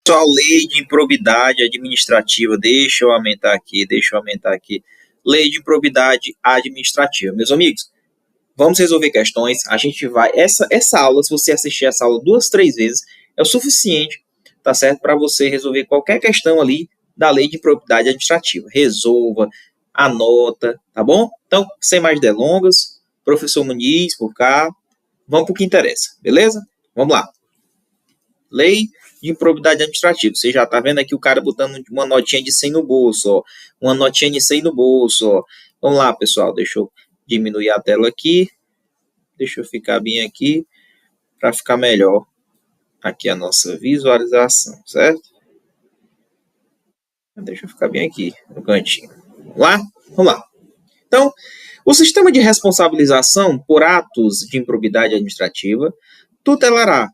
Só lei de improbidade administrativa. Deixa eu aumentar aqui. Lei de improbidade administrativa. Meus amigos, vamos resolver questões. A gente vai... Essa aula, se você assistir essa aula 2, 3 vezes, é o suficiente, tá certo? Para você resolver qualquer questão ali da lei de improbidade administrativa. Resolva, anota, tá bom? Então, sem mais delongas, professor Muniz por cá. Vamos para o que interessa, beleza? Vamos lá. Lei de improbidade administrativa. Você já tá vendo aqui o cara botando uma notinha de 100 no bolso, ó. Uma notinha de 100 no bolso, ó. Vamos lá, pessoal. Deixa eu diminuir a tela aqui. Deixa eu ficar bem aqui para ficar melhor aqui a nossa visualização, certo? Deixa eu ficar bem aqui no cantinho. Vamos lá? Vamos lá. Então, o sistema de responsabilização por atos de improbidade administrativa tutelará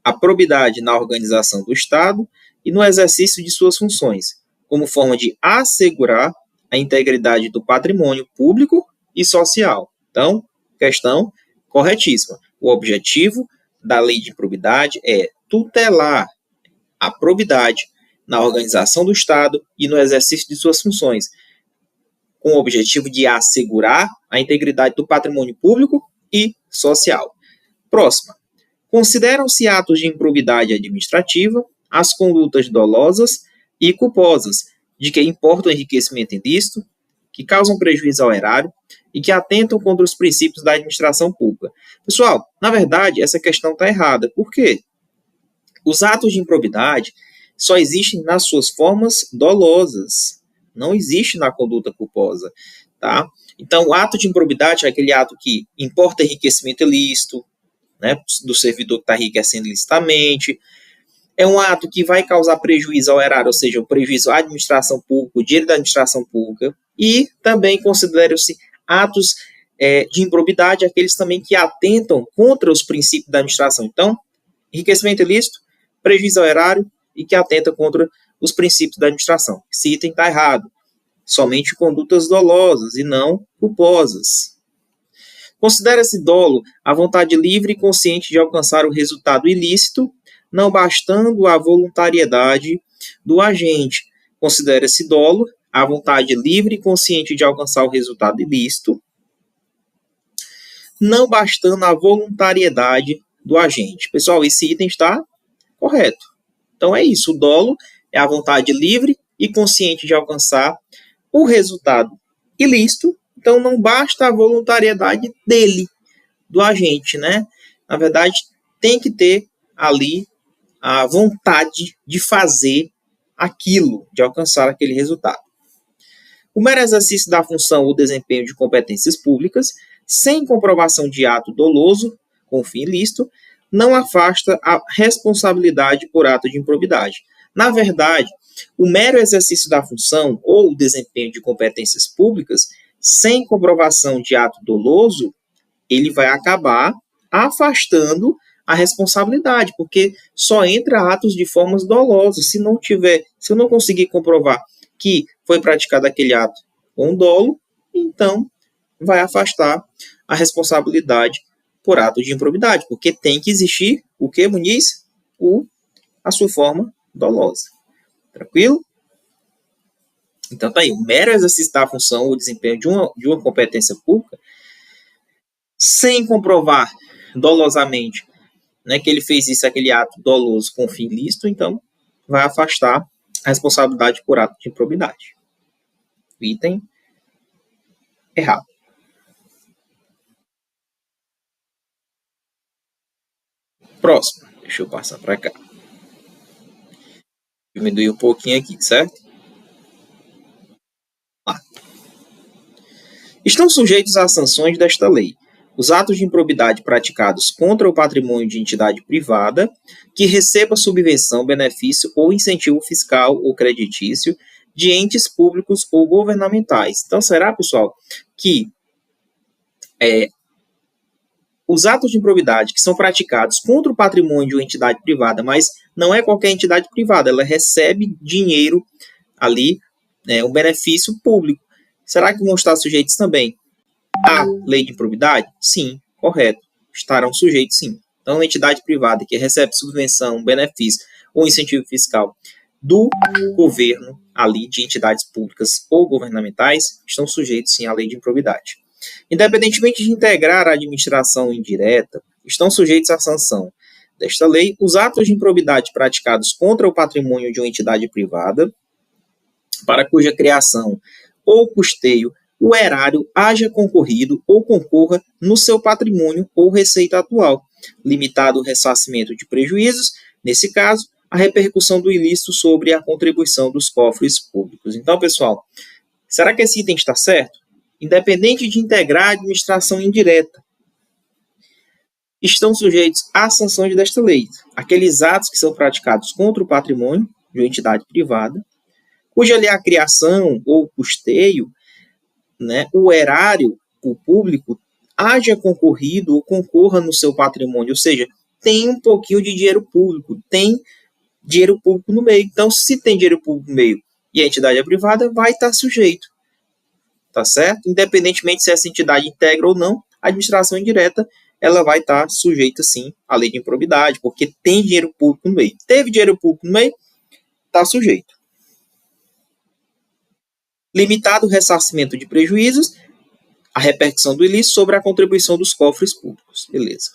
a probidade na organização do Estado e no exercício de suas funções, como forma de assegurar a integridade do patrimônio público e social. Então, questão corretíssima. O objetivo da lei de improbidade é tutelar a probidade na organização do Estado e no exercício de suas funções, com o objetivo de assegurar a integridade do patrimônio público e social. Próxima. Consideram-se atos de improbidade administrativa as condutas dolosas e culposas, de que importa o enriquecimento ilícito, que causam prejuízo ao erário e que atentam contra os princípios da administração pública. Pessoal, na verdade, essa questão está errada. Por quê? Os atos de improbidade só existem nas suas formas dolosas. Não existe na conduta culposa, tá? Então, o ato de improbidade é aquele ato que importa enriquecimento ilícito, né, do servidor que está enriquecendo ilicitamente. É um ato que vai causar prejuízo ao erário, ou seja, o prejuízo à administração pública, o dinheiro da administração pública. E também consideram-se atos de improbidade aqueles também que atentam contra os princípios da administração. Então, enriquecimento ilícito, prejuízo ao erário e que atenta contra os princípios da administração. Esse item está errado. Somente condutas dolosas e não culposas. Considera-se dolo a vontade livre e consciente de alcançar o resultado ilícito, não bastando a voluntariedade do agente. Considera-se dolo a vontade livre e consciente de alcançar o resultado ilícito, não bastando a voluntariedade do agente. Pessoal, esse item está correto. Então é isso, o dolo é a vontade livre e consciente de alcançar o resultado ilícito. Então, não basta a voluntariedade dele, do agente, né? Na verdade, tem que ter ali a vontade de fazer aquilo, de alcançar aquele resultado. O mero exercício da função ou desempenho de competências públicas, sem comprovação de ato doloso, com fim ilícito, não afasta a responsabilidade por ato de improbidade. Na verdade, o mero exercício da função ou desempenho de competências públicas, sem comprovação de ato doloso, ele vai acabar afastando a responsabilidade, porque só entra atos de formas dolosas. Se eu não conseguir comprovar que foi praticado aquele ato com dolo, então vai afastar a responsabilidade por ato de improbidade, porque tem que existir o que, Muniz? A sua forma dolosa. Tranquilo? Então tá aí, o mero exercício da função ou desempenho de uma competência pública, sem comprovar dolosamente, né, que ele fez isso, aquele ato doloso com fim ilícito, então vai afastar a responsabilidade por ato de improbidade. Item errado. Próximo. Deixa eu passar para cá. Diminuir um pouquinho aqui, certo? Lá. Estão sujeitos às sanções desta lei os atos de improbidade praticados contra o patrimônio de entidade privada que receba subvenção, benefício ou incentivo fiscal ou creditício de entes públicos ou governamentais. Então, será, pessoal, que os atos de improbidade que são praticados contra o patrimônio de uma entidade privada, mas não é qualquer entidade privada, ela recebe dinheiro ali, um benefício público. Será que vão estar sujeitos também à lei de improbidade? Sim, correto. Estarão sujeitos, sim. Então, uma entidade privada que recebe subvenção, benefício ou incentivo fiscal do governo, ali de entidades públicas ou governamentais, estão sujeitos sim à lei de improbidade. Independentemente de integrar a administração indireta, estão sujeitos à sanção desta lei os atos de improbidade praticados contra o patrimônio de uma entidade privada, para cuja criação ou custeio o erário haja concorrido ou concorra no seu patrimônio ou receita atual, limitado o ressarcimento de prejuízos, nesse caso, a repercussão do ilícito sobre a contribuição dos cofres públicos. Então, pessoal, será que esse item está certo? Independente de integrar a administração indireta, estão sujeitos às sanções desta lei aqueles atos que são praticados contra o patrimônio de uma entidade privada, cuja ali a criação ou custeio, né, o erário, o público, haja concorrido ou concorra no seu patrimônio, ou seja, tem um pouquinho de dinheiro público, tem dinheiro público no meio. Então, se tem dinheiro público no meio e a entidade é privada, vai estar sujeito, tá certo? Independentemente se essa entidade integra ou não, a administração indireta, ela vai estar sujeita, sim, à lei de improbidade, porque tem dinheiro público no meio. Teve dinheiro público no meio, está sujeito. Limitado o ressarcimento de prejuízos, a repercussão do ilícito sobre a contribuição dos cofres públicos. Beleza.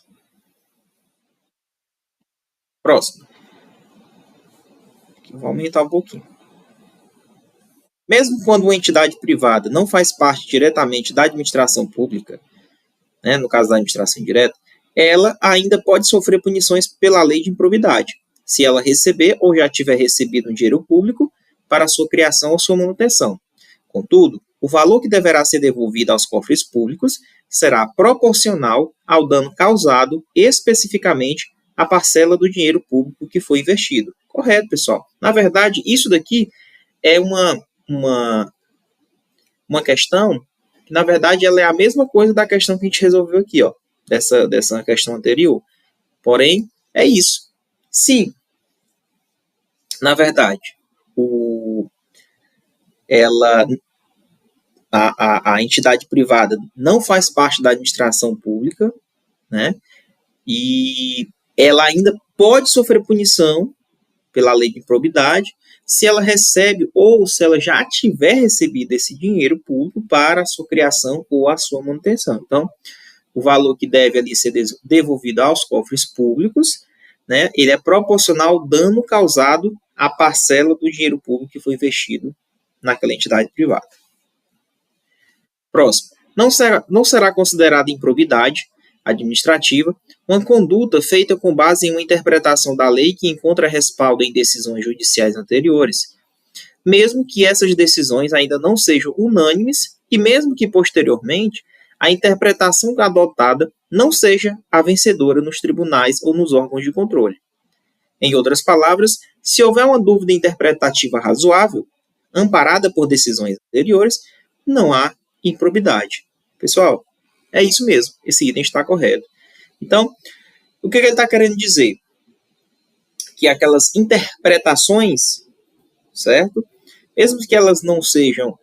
Próximo. Aqui vou aumentar um pouquinho. Mesmo quando uma entidade privada não faz parte diretamente da administração pública, né, no caso da administração indireta, ela ainda pode sofrer punições pela lei de improbidade, se ela receber ou já tiver recebido um dinheiro público para sua criação ou sua manutenção. Contudo, o valor que deverá ser devolvido aos cofres públicos será proporcional ao dano causado especificamente à parcela do dinheiro público que foi investido. Correto, pessoal? Na verdade, isso daqui é uma questão que, na verdade, ela é a mesma coisa da questão que a gente resolveu aqui, ó, dessa questão anterior. Porém, é isso. Se, na verdade, a entidade privada não faz parte da administração pública, né, e ela ainda pode sofrer punição pela lei de improbidade se ela recebe ou se ela já tiver recebido esse dinheiro público para a sua criação ou a sua manutenção. Então, o valor que deve ali ser devolvido aos cofres públicos, né, ele é proporcional ao dano causado à parcela do dinheiro público que foi investido naquela entidade privada. Próximo. Não será considerada improbidade administrativa uma conduta feita com base em uma interpretação da lei que encontra respaldo em decisões judiciais anteriores, mesmo que essas decisões ainda não sejam unânimes e mesmo que posteriormente a interpretação adotada não seja a vencedora nos tribunais ou nos órgãos de controle. Em outras palavras, se houver uma dúvida interpretativa razoável, amparada por decisões anteriores, não há improbidade. Pessoal, é isso mesmo, esse item está correto. Então, o que ele está querendo dizer? Que aquelas interpretações, certo? Mesmo que elas não sejam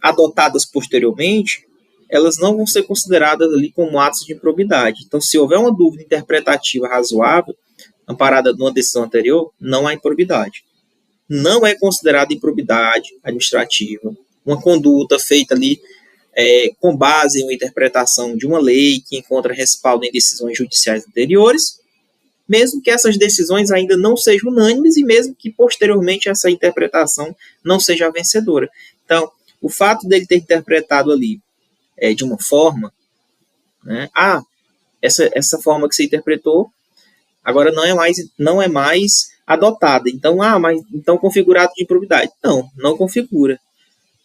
adotadas posteriormente, elas não vão ser consideradas ali como atos de improbidade. Então, se houver uma dúvida interpretativa razoável, amparada numa decisão anterior, não há improbidade. Não é considerada improbidade administrativa uma conduta feita ali com base em uma interpretação de uma lei que encontra respaldo em decisões judiciais anteriores, mesmo que essas decisões ainda não sejam unânimes e mesmo que posteriormente essa interpretação não seja a vencedora. Então, o fato dele ter interpretado ali de uma forma, né, essa forma que você interpretou agora não é mais adotada. Então, mas então configurado de improbidade. Não configura.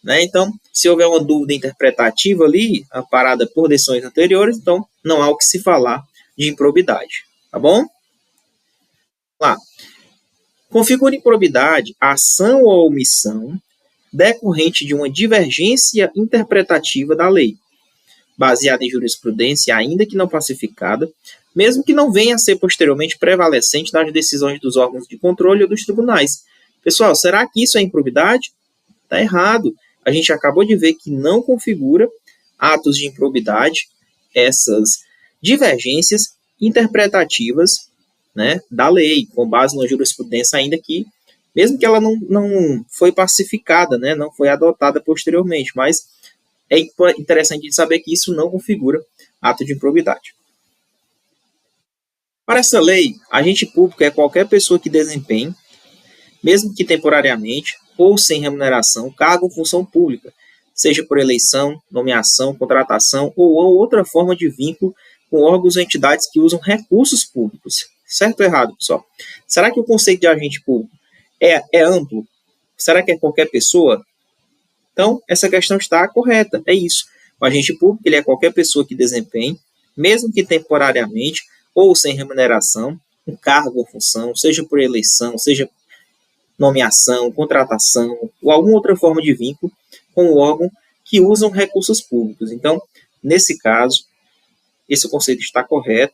Né? Então, se houver uma dúvida interpretativa ali, amparada por decisões anteriores, então não há o que se falar de improbidade. Tá bom? Lá. Configura improbidade a ação ou omissão decorrente de uma divergência interpretativa da lei, baseada em jurisprudência, ainda que não pacificada, mesmo que não venha a ser posteriormente prevalecente nas decisões dos órgãos de controle ou dos tribunais. Pessoal, será que isso é improbidade? Está errado. A gente acabou de ver que não configura atos de improbidade essas divergências interpretativas né, da lei, com base na jurisprudência ainda que, mesmo que ela não foi pacificada, né, não foi adotada posteriormente, mas é interessante de saber que isso não configura ato de improbidade. Para essa lei, agente público é qualquer pessoa que desempenhe, mesmo que temporariamente ou sem remuneração, cargo ou função pública, seja por eleição, nomeação, contratação ou outra forma de vínculo com órgãos ou entidades que usam recursos públicos. Certo ou errado, pessoal? Será que o conceito de agente público é amplo? Será que é qualquer pessoa? Então, essa questão está correta, é isso. O agente público ele é qualquer pessoa que desempenhe, mesmo que temporariamente ou sem remuneração, um cargo ou função, seja por eleição, seja nomeação, contratação ou alguma outra forma de vínculo com o órgão que usam recursos públicos. Então, nesse caso, esse conceito está correto,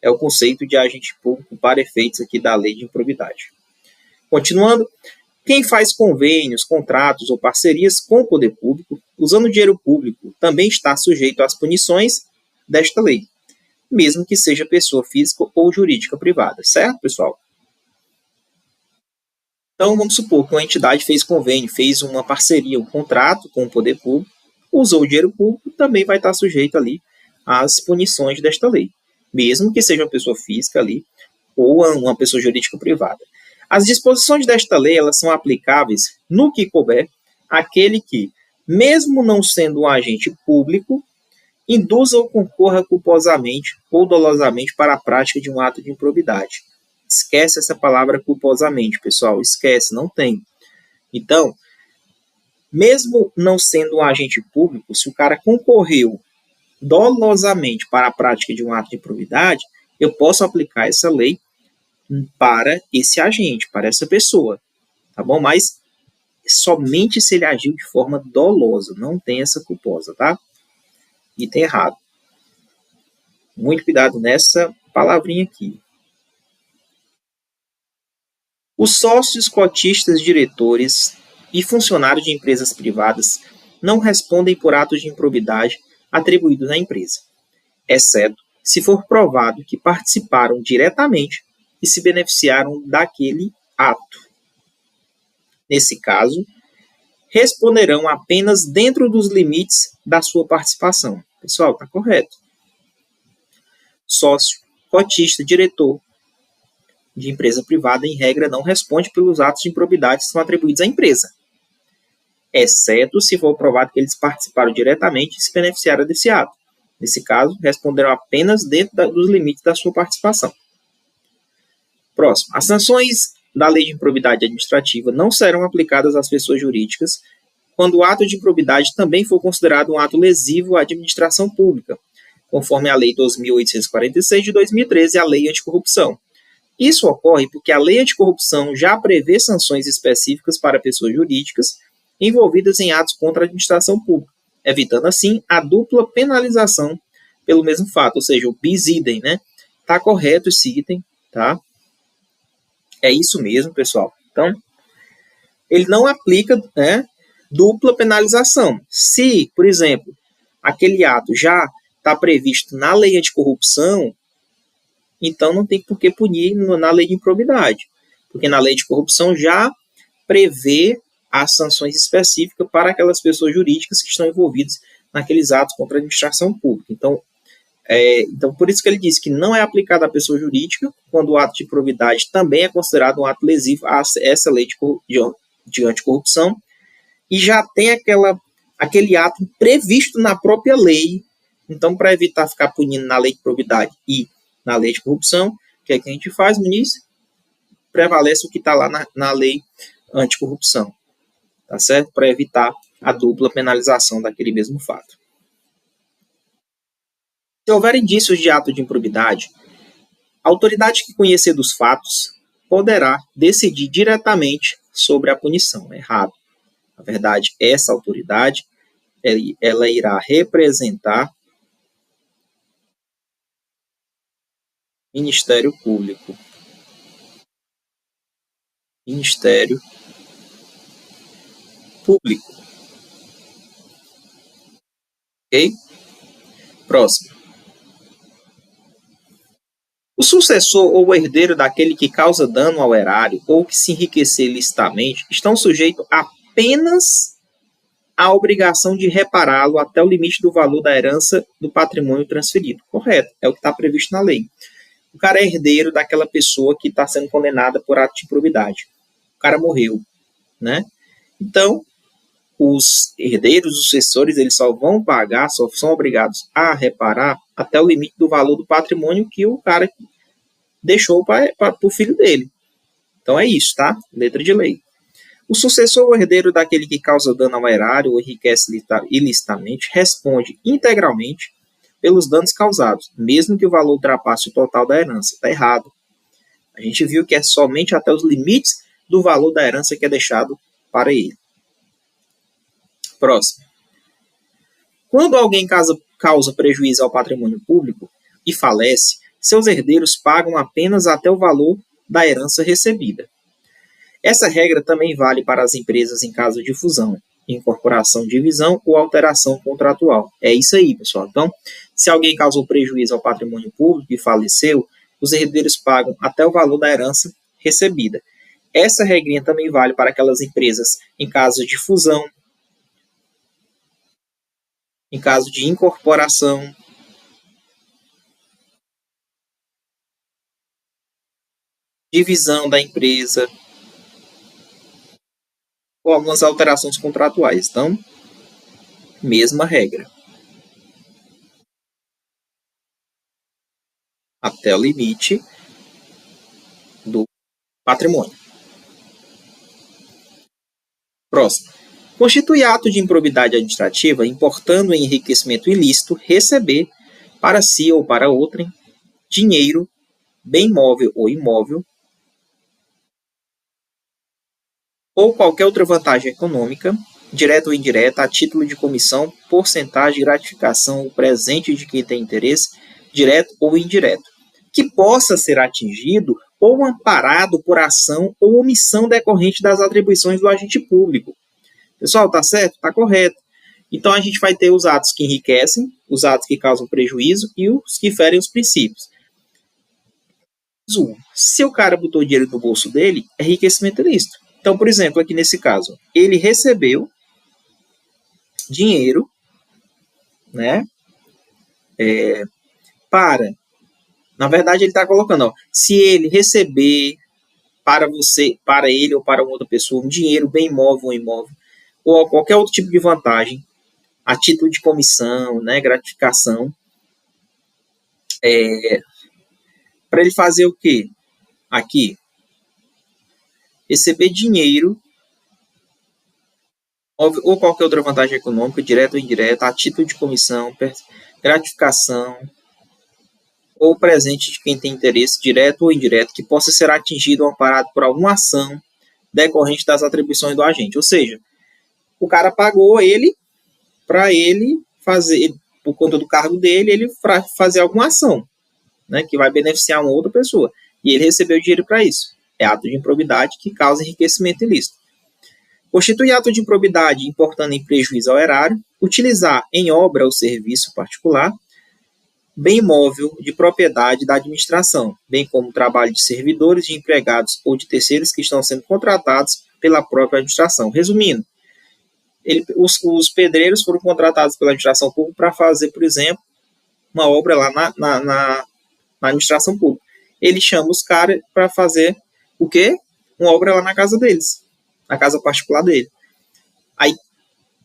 é o conceito de agente público para efeitos aqui da lei de improbidade. Continuando, quem faz convênios, contratos ou parcerias com o poder público, usando dinheiro público, também está sujeito às punições desta lei, mesmo que seja pessoa física ou jurídica privada, certo, pessoal? Então, vamos supor que uma entidade fez convênio, fez uma parceria, um contrato com o poder público, usou o dinheiro público, também vai estar sujeito ali às punições desta lei, mesmo que seja uma pessoa física ali ou uma pessoa jurídica privada. As disposições desta lei elas são aplicáveis no que couber àquele que, mesmo não sendo um agente público, induza ou concorra culposamente ou dolosamente para a prática de um ato de improbidade. Esquece essa palavra culposamente, pessoal. Esquece, não tem. Então, mesmo não sendo um agente público, se o cara concorreu dolosamente para a prática de um ato de improbidade, eu posso aplicar essa lei para esse agente, para essa pessoa, tá bom? Mas somente se ele agiu de forma dolosa, não tem essa culposa, tá? E tem errado. Muito cuidado nessa palavrinha aqui. Os sócios, cotistas, diretores e funcionários de empresas privadas não respondem por atos de improbidade atribuídos à empresa, exceto se for provado que participaram diretamente e se beneficiaram daquele ato. Nesse caso, responderão apenas dentro dos limites da sua participação. Pessoal, está correto. Sócio, cotista, diretor de empresa privada, em regra, não responde pelos atos de improbidade que são atribuídos à empresa, exceto se for provado que eles participaram diretamente e se beneficiaram desse ato. Nesse caso, responderão apenas dentro dos limites da sua participação. Próximo. As sanções da lei de improbidade administrativa não serão aplicadas às pessoas jurídicas quando o ato de improbidade também for considerado um ato lesivo à administração pública, conforme a Lei 2.846 de 2013 e a Lei Anticorrupção. Isso ocorre porque a Lei Anticorrupção já prevê sanções específicas para pessoas jurídicas envolvidas em atos contra a administração pública, evitando assim a dupla penalização pelo mesmo fato, ou seja, o bis idem, né? Tá correto esse item, tá? É isso mesmo, pessoal. Então, ele não aplica, né, dupla penalização. Se, por exemplo, aquele ato já está previsto na lei anticorrupção, então não tem por que punir na lei de improbidade, porque na lei de corrupção já prevê as sanções específicas para aquelas pessoas jurídicas que estão envolvidas naqueles atos contra a administração pública. Então, por isso que ele diz que não é aplicado à pessoa jurídica quando o ato de improbidade também é considerado um ato lesivo a essa lei de anticorrupção e já tem aquele ato previsto na própria lei. Então, para evitar ficar punindo na lei de probidade e na lei de corrupção, o que é que a gente faz, Muniz? Prevalece o que está lá na lei anticorrupção, tá certo? Para evitar a dupla penalização daquele mesmo fato. Se houver indícios de ato de improbidade, a autoridade que conhecer dos fatos poderá decidir diretamente sobre a punição. Errado. Na verdade, essa autoridade ela irá representar Ministério Público. Ministério Público. Ok? Próximo. O sucessor ou o herdeiro daquele que causa dano ao erário ou que se enriquecer ilicitamente estão sujeitos apenas à obrigação de repará-lo até o limite do valor da herança do patrimônio transferido. Correto, é o que está previsto na lei. O cara é herdeiro daquela pessoa que está sendo condenada por ato de improbidade. O cara morreu, né? Então, os herdeiros, os sucessores, eles só vão pagar, só são obrigados a reparar até o limite do valor do patrimônio que o cara deixou para o filho dele. Então é isso, tá? Letra de lei. O sucessor ou herdeiro daquele que causa dano ao erário ou enriquece ilicitamente responde integralmente pelos danos causados, mesmo que o valor ultrapasse o total da herança. Está errado. A gente viu que é somente até os limites do valor da herança que é deixado para ele. Próximo. Quando alguém causa prejuízo ao patrimônio público e falece, seus herdeiros pagam apenas até o valor da herança recebida. Essa regra também vale para as empresas em caso de fusão, incorporação, divisão ou alteração contratual. É isso aí, pessoal. Então, se alguém causou prejuízo ao patrimônio público e faleceu, os herdeiros pagam até o valor da herança recebida. Essa regrinha também vale para aquelas empresas em caso de fusão, em caso de incorporação, divisão da empresa ou algumas alterações contratuais. Então, mesma regra. Até o limite do patrimônio. Próximo. Constitui ato de improbidade administrativa, importando em enriquecimento ilícito, receber, para si ou para outrem, dinheiro, bem móvel ou imóvel, ou qualquer outra vantagem econômica, direta ou indireta, a título de comissão, porcentagem, gratificação ou presente de quem tem interesse, direto ou indireto, que possa ser atingido ou amparado por ação ou omissão decorrente das atribuições do agente público. Pessoal, tá certo? Tá correto. Então a gente vai ter os atos que enriquecem, os atos que causam prejuízo e os que ferem os princípios. Se o cara botou dinheiro no bolso dele, é enriquecimento ilícito. Então, por exemplo, aqui nesse caso, ele recebeu dinheiro, né? Na verdade, ele está colocando, se ele receber para você, para ele ou para outra pessoa, um dinheiro, bem imóvel ou imóvel, ou qualquer outro tipo de vantagem, a título de comissão, né, gratificação, para ele fazer o quê? Aqui, receber dinheiro ou qualquer outra vantagem econômica, direta ou indireta, a título de comissão, gratificação ou presente de quem tem interesse, direto ou indireto, que possa ser atingido ou amparado por alguma ação decorrente das atribuições do agente. Ou seja, o cara pagou ele para ele fazer, por conta do cargo dele, ele fazer alguma ação, né, que vai beneficiar uma outra pessoa. E ele recebeu dinheiro para isso. É ato de improbidade que causa enriquecimento ilícito. Constitui ato de improbidade importando em prejuízo ao erário, utilizar em obra ou serviço particular, bem imóvel de propriedade da administração, bem como trabalho de servidores, de empregados ou de terceiros que estão sendo contratados pela própria administração. Resumindo, os pedreiros foram contratados pela administração pública para fazer, por exemplo, uma obra lá na administração pública. Ele chama os caras para fazer o quê? Uma obra lá na casa deles, na casa particular dele. Aí,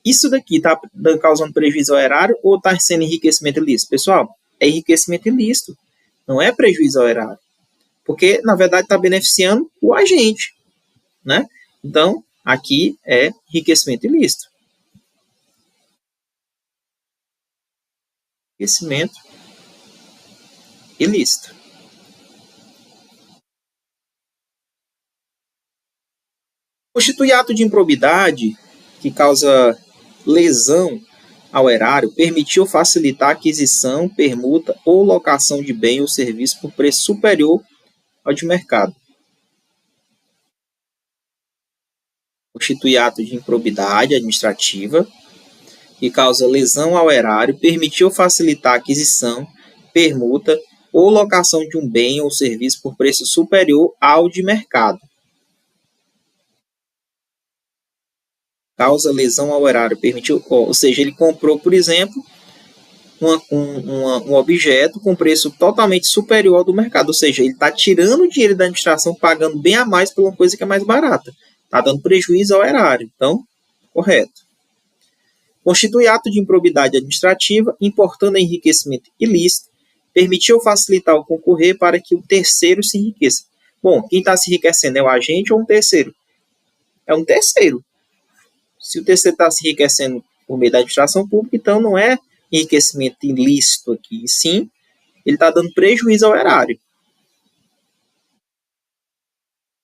isso daqui está causando prejuízo ao erário ou está sendo enriquecimento ilícito? Pessoal, é enriquecimento ilícito, não é prejuízo ao erário. Porque, na verdade, está beneficiando o agente, né? Então, aqui é enriquecimento ilícito. Enriquecimento ilícito. Constitui ato de improbidade que causa lesão ao erário, permitir ou facilitar a aquisição, permuta ou locação de bem ou serviço por preço superior ao de mercado. Constitui ato de improbidade administrativa que causa lesão ao erário, permitir ou facilitar a aquisição, permuta ou locação de um bem ou serviço por preço superior ao de mercado. Causa lesão ao erário, permitiu, ou seja, ele comprou, por exemplo, um objeto com preço totalmente superior ao do mercado, ou seja, ele está tirando o dinheiro da administração, pagando bem a mais por uma coisa que é mais barata. Está dando prejuízo ao erário. Então, correto. Constitui ato de improbidade administrativa, importando enriquecimento ilícito, permitiu facilitar o concorrer para que o terceiro se enriqueça. Bom, quem está se enriquecendo é o agente ou um terceiro? É um terceiro. Se o terceiro está se enriquecendo por meio da administração pública, então não é enriquecimento ilícito aqui, sim, ele está dando prejuízo ao erário.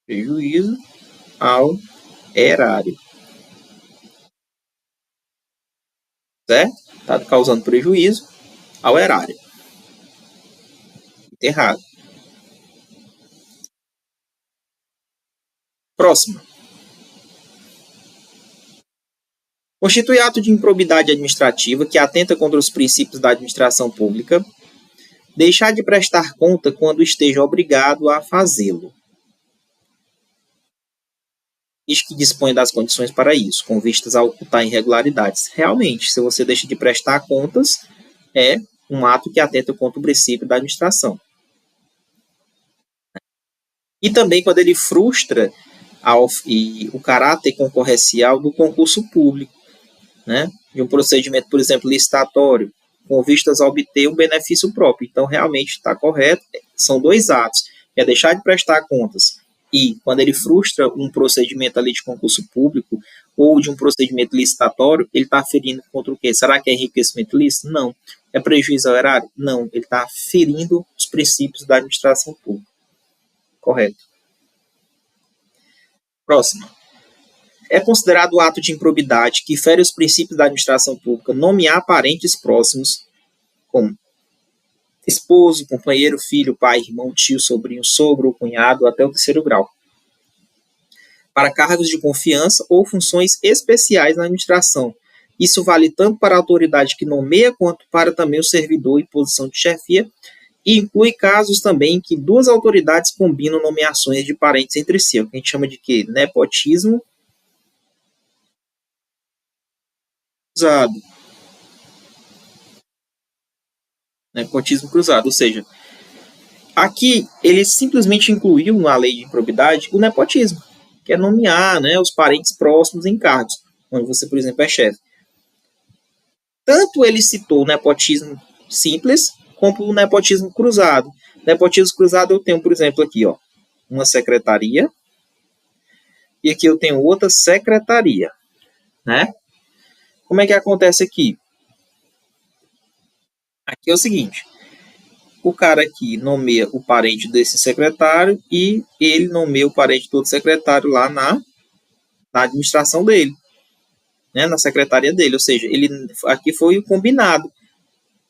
Prejuízo ao erário. Certo? Está causando prejuízo ao erário. Errado. Próximo. Constitui ato de improbidade administrativa que atenta contra os princípios da administração pública, deixar de prestar conta quando esteja obrigado a fazê-lo. Diz que dispõe das condições para isso, com vistas a ocultar irregularidades. Realmente, se você deixa de prestar contas, é um ato que atenta contra o princípio da administração. E também quando ele frustra o caráter concorrencial do concurso público, né? De um procedimento, por exemplo, licitatório, com vistas a obter um benefício próprio. Então, realmente está correto. São dois atos. É deixar de prestar contas e, quando ele frustra um procedimento ali de concurso público ou de um procedimento licitatório, ele está ferindo contra o quê? Será que é enriquecimento ilícito? Não. É prejuízo ao erário? Não. Ele está ferindo os princípios da administração pública. Correto. Próximo. É considerado ato de improbidade que fere os princípios da administração pública nomear parentes próximos, como esposo, companheiro, filho, pai, irmão, tio, sobrinho, sogro, cunhado, até o terceiro grau, para cargos de confiança ou funções especiais na administração. Isso vale tanto para a autoridade que nomeia quanto para também o servidor em posição de chefia, e inclui casos também em que duas autoridades combinam nomeações de parentes entre si, o que a gente chama de quê? Nepotismo cruzado. Nepotismo cruzado, ou seja, aqui ele simplesmente incluiu na lei de improbidade o nepotismo, que é nomear, né, os parentes próximos em cargos, onde você, por exemplo, é chefe. Tanto ele citou o nepotismo simples, como o nepotismo cruzado. Nepotismo cruzado eu tenho, por exemplo, aqui, ó, uma secretaria, e aqui eu tenho outra secretaria, né? Como é que acontece aqui? Aqui é o seguinte, o cara aqui nomeia o parente desse secretário e ele nomeia o parente do outro secretário lá na administração dele, né, na secretaria dele. Ou seja, ele aqui foi o combinado.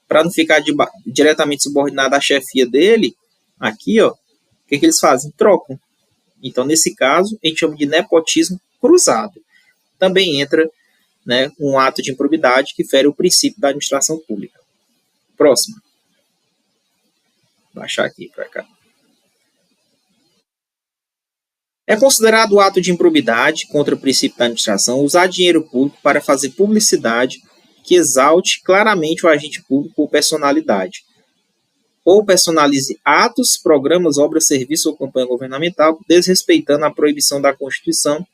Para não ficar diretamente subordinado à chefia dele, aqui, ó, o que eles fazem? Trocam. Então, nesse caso, a gente chama de nepotismo cruzado. Também entra, né, um ato de improbidade que fere o princípio da administração pública. Próximo. Vou baixar aqui para cá. É considerado ato de improbidade contra o princípio da administração usar dinheiro público para fazer publicidade que exalte claramente o agente público ou personalidade, ou personalize atos, programas, obras, serviços ou campanha governamental, desrespeitando a proibição da Constituição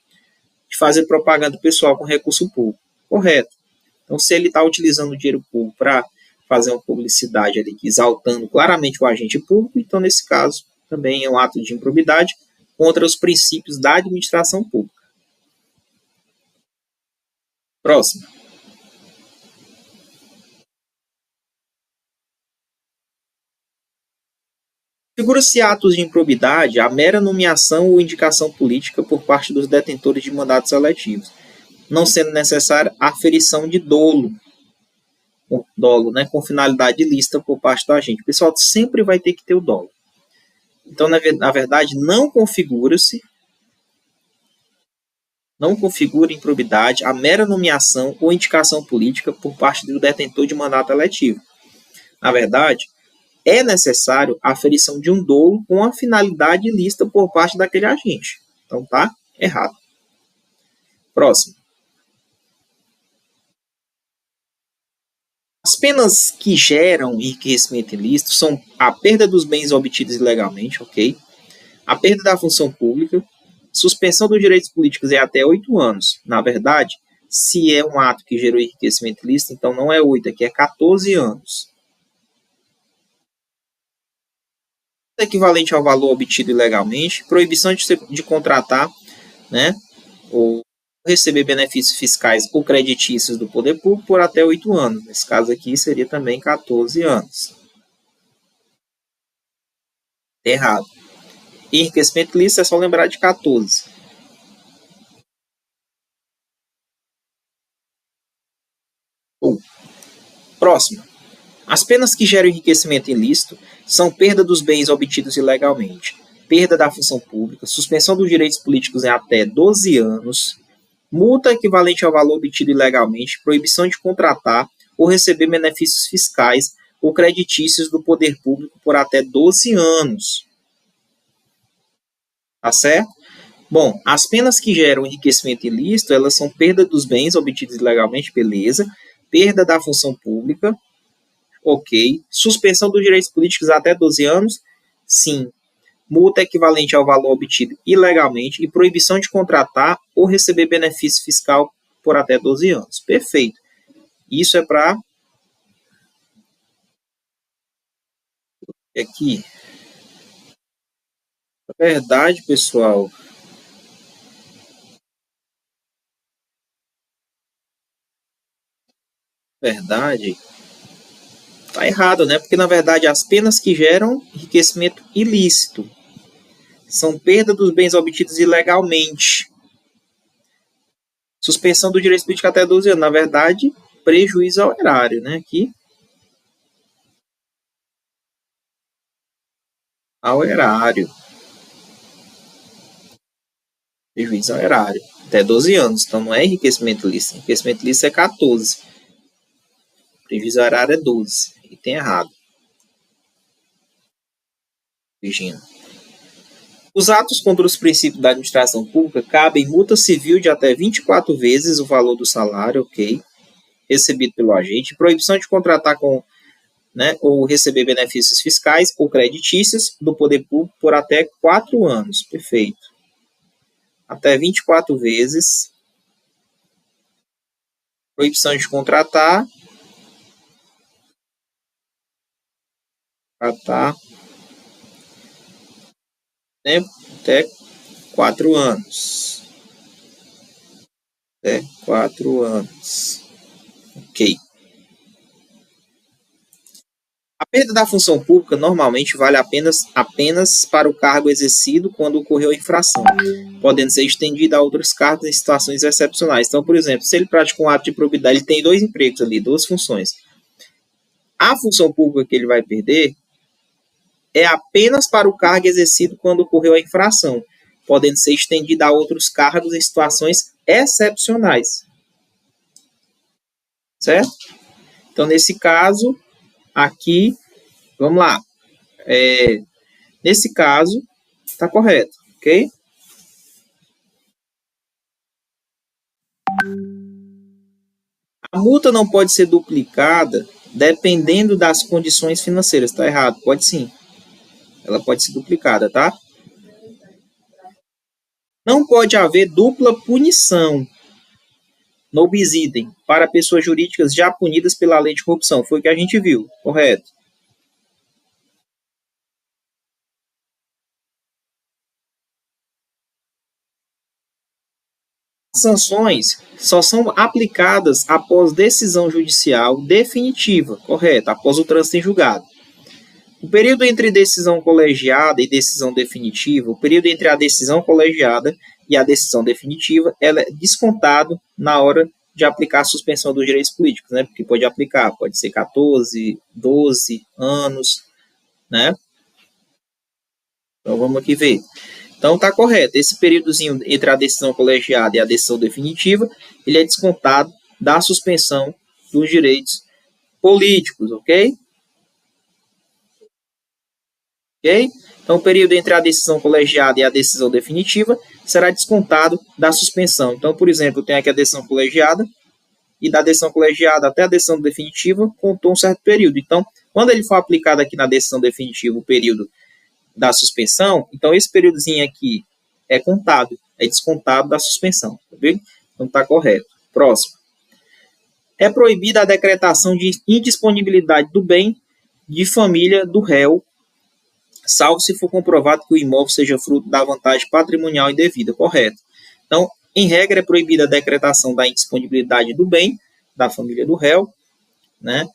de fazer propaganda pessoal com recurso público. Correto. Então, se ele está utilizando o dinheiro público para fazer uma publicidade ali, exaltando claramente o agente público, então, nesse caso, também é um ato de improbidade contra os princípios da administração pública. Próximo. Figura-se atos de improbidade a mera nomeação ou indicação política por parte dos detentores de mandatos eletivos, não sendo necessária a aferição de dolo, né, com finalidade ilícita por parte do agente. O pessoal sempre vai ter que ter o dolo. Então, na verdade, não configura improbidade a mera nomeação ou indicação política por parte do detentor de mandato eletivo. Na verdade, é necessário a aferição de um dolo com a finalidade ilícita por parte daquele agente. Então tá errado. Próximo. As penas que geram enriquecimento ilícito são a perda dos bens obtidos ilegalmente, ok? A perda da função pública, suspensão dos direitos políticos é até 8 anos. Na verdade, se é um ato que gerou enriquecimento ilícito, então não é 8, aqui é 14 anos. Equivalente ao valor obtido ilegalmente, proibição de contratar, né, ou receber benefícios fiscais ou creditícios do poder público por até 8 anos. Nesse caso aqui seria também 14 anos. Errado. Enriquecimento ilícito é só lembrar de 14. Próximo. As penas que geram enriquecimento ilícito são perda dos bens obtidos ilegalmente, perda da função pública, suspensão dos direitos políticos em até 12 anos, multa equivalente ao valor obtido ilegalmente, proibição de contratar ou receber benefícios fiscais ou creditícios do poder público por até 12 anos. Tá certo? Bom, as penas que geram enriquecimento ilícito, elas são perda dos bens obtidos ilegalmente, beleza, perda da função pública, ok, suspensão dos direitos políticos até 12 anos, sim, multa equivalente ao valor obtido ilegalmente e proibição de contratar ou receber benefício fiscal por até 12 anos. Perfeito. Isso é para aqui. Na verdade, pessoal, verdade, tá errado, né? Porque na verdade as penas que geram enriquecimento ilícito são perda dos bens obtidos ilegalmente. Suspensão do direito político até 12 anos. Na verdade, prejuízo ao erário, né? Aqui. Ao erário. Prejuízo ao erário. Até 12 anos. Então não é enriquecimento ilícito. Enriquecimento ilícito é 14. Prejuízo ao erário é 12. E tem errado. Virginia. Os atos contra os princípios da administração pública cabem multa civil de até 24 vezes o valor do salário, ok, recebido pelo agente, proibição de contratar com, né, ou receber benefícios fiscais ou creditícios do poder público por até 4 anos. Perfeito. Até 24 vezes. Proibição de contratar. Né, até 4 anos. Até 4 anos. Ok. A perda da função pública normalmente vale apenas para o cargo exercido quando ocorreu a infração, podendo ser estendida a outros cargos em situações excepcionais. Então, por exemplo, se ele pratica um ato de improbidade, ele tem 2 empregos ali, 2 funções. A função pública que ele vai perder é apenas para o cargo exercido quando ocorreu a infração, podendo ser estendida a outros cargos em situações excepcionais. Certo? Então, nesse caso, aqui, vamos lá. Nesse caso, está correto, ok? A multa não pode ser duplicada dependendo das condições financeiras. Está errado? Pode sim. Ela pode ser duplicada, tá? Não pode haver dupla punição no bis idem para pessoas jurídicas já punidas pela lei de corrupção. Foi o que a gente viu, correto? As sanções só são aplicadas após decisão judicial definitiva, correto? Após o trânsito em julgado. O período entre decisão colegiada e decisão definitiva, o período entre a decisão colegiada e a decisão definitiva, ela é descontado na hora de aplicar a suspensão dos direitos políticos, né? Porque pode aplicar, pode ser 14, 12 anos, né? Então vamos aqui ver. Então tá correto. Esse períodozinho entre a decisão colegiada e a decisão definitiva, ele é descontado da suspensão dos direitos políticos, ok? Ok? Então, o período entre a decisão colegiada e a decisão definitiva será descontado da suspensão. Então, por exemplo, tem aqui a decisão colegiada, e da decisão colegiada até a decisão definitiva contou um certo período. Então, quando ele for aplicado aqui na decisão definitiva o período da suspensão, então esse períodozinho aqui é contado, é descontado da suspensão, tá vendo? Então está correto. Próximo. É proibida a decretação de indisponibilidade do bem de família do réu, salvo se for comprovado que o imóvel seja fruto da vantagem patrimonial indevida. Correto. Então, em regra, é proibida a decretação da indisponibilidade do bem da família do réu, né?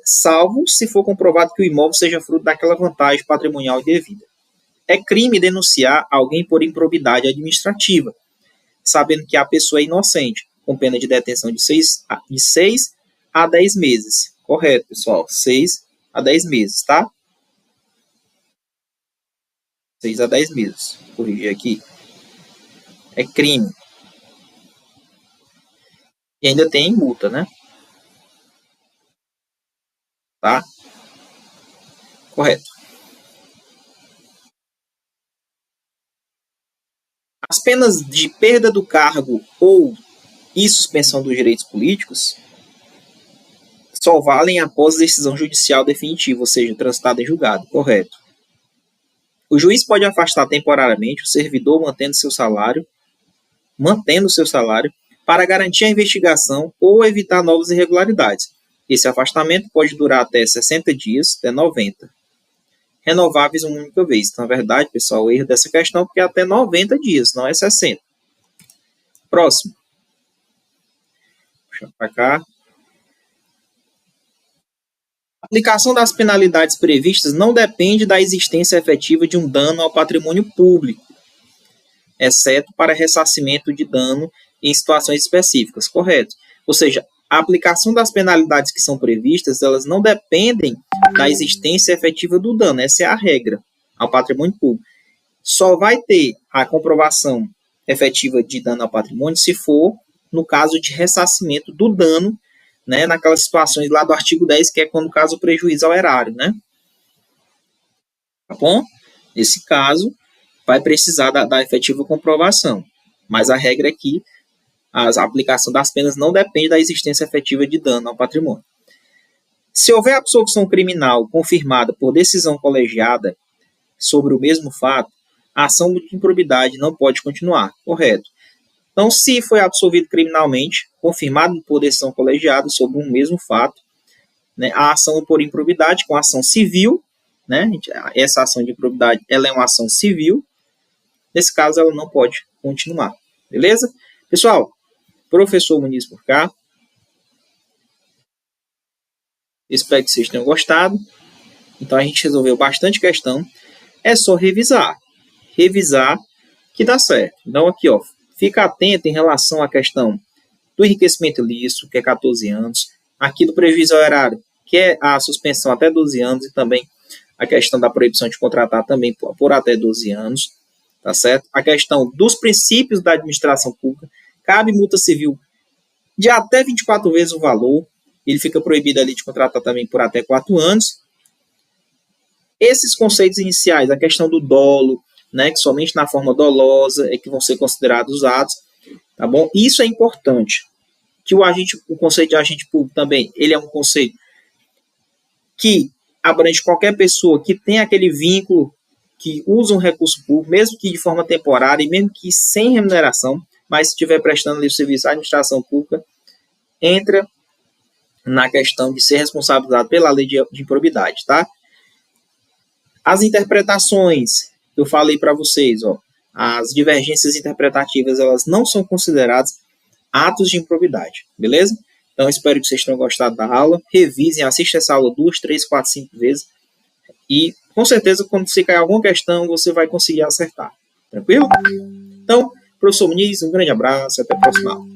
Salvo se for comprovado que o imóvel seja fruto daquela vantagem patrimonial indevida. É crime denunciar alguém por improbidade administrativa, sabendo que a pessoa é inocente, com pena de detenção de 6 a 10 meses. Correto, pessoal? 6 a 10 meses, tá? 6 a 10 meses. Vou corrigir aqui. É crime. E ainda tem multa, né? Tá? Correto. As penas de perda do cargo ou e suspensão dos direitos políticos só valem após decisão judicial definitiva, ou seja, transitada em julgado. Correto. O juiz pode afastar temporariamente o servidor mantendo seu salário, para garantir a investigação ou evitar novas irregularidades. Esse afastamento pode durar até 60 dias, até 90. Renováveis uma única vez. Então, na verdade, pessoal, o erro dessa questão é até 90 dias, não é 60. Próximo. Puxa para cá. A aplicação das penalidades previstas não depende da existência efetiva de um dano ao patrimônio público, exceto para ressarcimento de dano em situações específicas. Correto. Ou seja, a aplicação das penalidades que são previstas, elas não dependem da existência efetiva do dano. Essa é a regra ao patrimônio público. Só vai ter a comprovação efetiva de dano ao patrimônio se for no caso de ressarcimento do dano, né, naquelas situações lá do artigo 10, que é quando causa o prejuízo ao erário, né? Tá bom? Nesse caso, vai precisar da efetiva comprovação. Mas a regra é que a aplicação das penas não depende da existência efetiva de dano ao patrimônio. Se houver absolvição criminal confirmada por decisão colegiada sobre o mesmo fato, a ação de improbidade não pode continuar. Correto. Então, se foi absolvido criminalmente, confirmado por decisão colegiada sobre um mesmo fato, né, a ação por improbidade com ação civil, né, essa ação de improbidade ela é uma ação civil, nesse caso ela não pode continuar. Beleza? Pessoal, professor Muniz por cá. Espero que vocês tenham gostado. Então, a gente resolveu bastante questão. É só revisar. Revisar que dá certo. Então, aqui, ó, fica atento em relação à questão do enriquecimento ilícito, que é 14 anos. Aqui do prejuízo ao erário, que é a suspensão até 12 anos. E também a questão da proibição de contratar também por até 12 anos. Tá certo? A questão dos princípios da administração pública. Cabe multa civil de até 24 vezes o valor. Ele fica proibido ali de contratar também por até 4 anos. Esses conceitos iniciais, a questão do dolo, né, que somente na forma dolosa é que vão ser considerados os atos, tá bom? Isso é importante, que o conceito de agente público também, ele é um conceito que abrange qualquer pessoa que tem aquele vínculo, que usa um recurso público, mesmo que de forma temporária e mesmo que sem remuneração, mas se estiver prestando ali o serviço à administração pública, entra na questão de ser responsabilizado pela lei de improbidade, tá? As interpretações, eu falei para vocês, ó, as divergências interpretativas, elas não são consideradas atos de improbidade, beleza? Então, espero que vocês tenham gostado da aula. Revisem, assistam essa aula 2, 3, 4, 5 vezes. E, com certeza, quando você cair alguma questão, você vai conseguir acertar. Tranquilo? Então, professor Muniz, um grande abraço e até a próxima aula.